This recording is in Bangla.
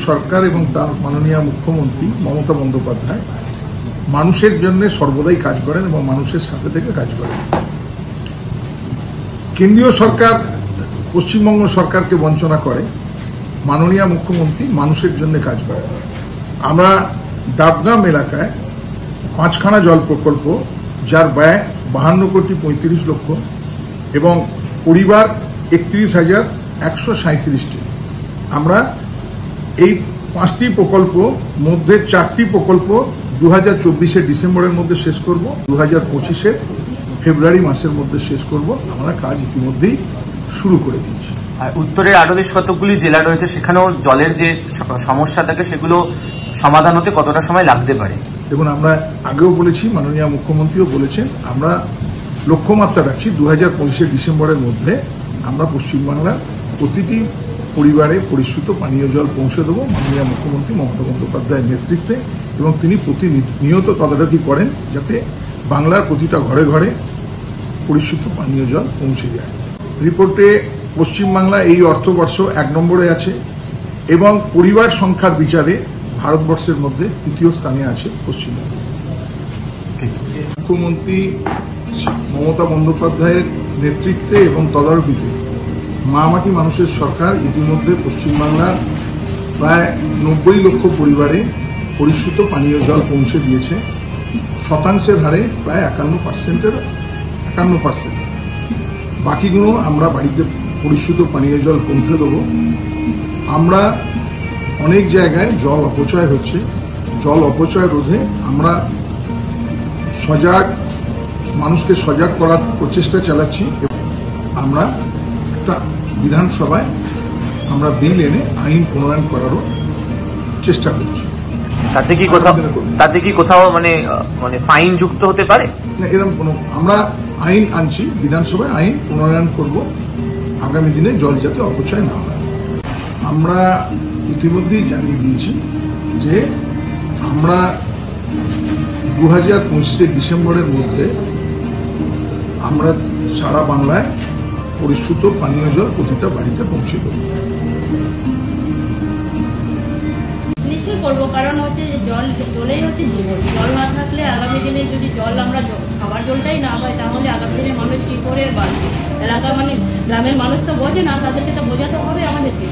সরকার এবং তার মাননীয় মুখ্যমন্ত্রী মমতা বন্দ্যোপাধ্যায় মানুষের জন্য সর্বদাই কাজ করেন এবং মানুষের সাথে থেকে কাজ করেন। কেন্দ্রীয় সরকার পশ্চিমবঙ্গ সরকারকে বঞ্চনা করে, মাননীয় মুখ্যমন্ত্রী মানুষের জন্য কাজ করেন। আমরা ডাবগ্রাম এলাকায় 5খানা জল প্রকল্প, যার ব্যয় 52,35,00,000 এবং পরিবার 31,137টি, আমরা এই 5টি প্রকল্প মধ্যে 4টি প্রকল্প 2024 ডিসেম্বরের মধ্যে শেষ করব, 2025 ফেব্রুয়ারি মাসের মধ্যে শেষ করব। আমরা কাজ ইতিমধ্যেই শুরু করে দিয়েছি। আর উত্তরের আরো বেশ কতগুলি জেলা রয়েছে, সেখানেও জলের যে সমস্যা থাকে সেগুলো সমাধান হতে কতটা সময় লাগতে পারে? দেখুন, আমরা আগেও বলেছি, মাননীয় মুখ্যমন্ত্রীও বলেছেন, আমরা লক্ষ্যমাত্রা রাখছি 2025 ডিসেম্বরের মধ্যে আমরা পশ্চিমবাংলার প্রতিটি পরিবারে পরিশুদ্ধ পানীয় জল পৌঁছে দেবো মাননীয় মুখ্যমন্ত্রী মমতা বন্দ্যোপাধ্যায়ের নেতৃত্বে, এবং তিনি প্রতিনিয়ত তদারকি করেন যাতে বাংলার প্রতিটা ঘরে ঘরে পরিশুদ্ধ পানীয় জল পৌঁছে যায়। রিপোর্টে পশ্চিমবাংলা এই অর্থবর্ষ 1 নম্বরে আছে এবং পরিবার সংখ্যার বিচারে ভারতবর্ষের মধ্যে 3য় স্থানে আছে পশ্চিমবঙ্গ। মুখ্যমন্ত্রী মমতা বন্দ্যোপাধ্যায়ের নেতৃত্বে এবং তদারকিতে মা মাটি মানুষের সরকার ইতিমধ্যে পশ্চিমবাংলার প্রায় 90 লক্ষ পরিবারে পরিশুদ্ধ পানীয় জল পৌঁছে দিয়েছে, শতাংশের হারে প্রায় 51%। বাকিগুলো আমরা বাড়িতে পরিশুদ্ধ পানীয় জল পৌঁছে দেবো। আমরা অনেক জায়গায় জল অপচয় হচ্ছে, জল অপচয় রোধে আমরা মানুষকে সজাগ করার প্রচেষ্টা চালাচ্ছি। আমরা একটা বিধানসভায় আমরা বিল এনে আইন প্রণয়ন করারও চেষ্টা করছি। তাতে কি কোথাও মানে ফাইন যুক্ত হতে পারে না? এরকম কোনো, আমরা আইন আনছি, বিধানসভায় আইন প্রণয়ন করব আগামী দিনে জল যাতে অপচয় না হয়। আমরা ইতিমধ্যেই জানিয়ে দিয়েছি যে আমরা 2025 ডিসেম্বরের মধ্যে আমরা সারা বাংলায় পরিশুদ্ধ পানীয় জল প্রতিটা বাড়িতে পৌঁছে দেব। নিশ্চয়ই করবো, কারণ হচ্ছে জলেই হচ্ছে জীবন। জল না থাকলে আগামী দিনে যদি জল আমরা খাবার জলটাই না হয়, তাহলে আগামী দিনে মানুষ কি করে বাঁচবে? এলাকা গ্রামের মানুষ তো বোঝে না, তাদেরকে তো বোঝাতে হবে আমাদেরকে।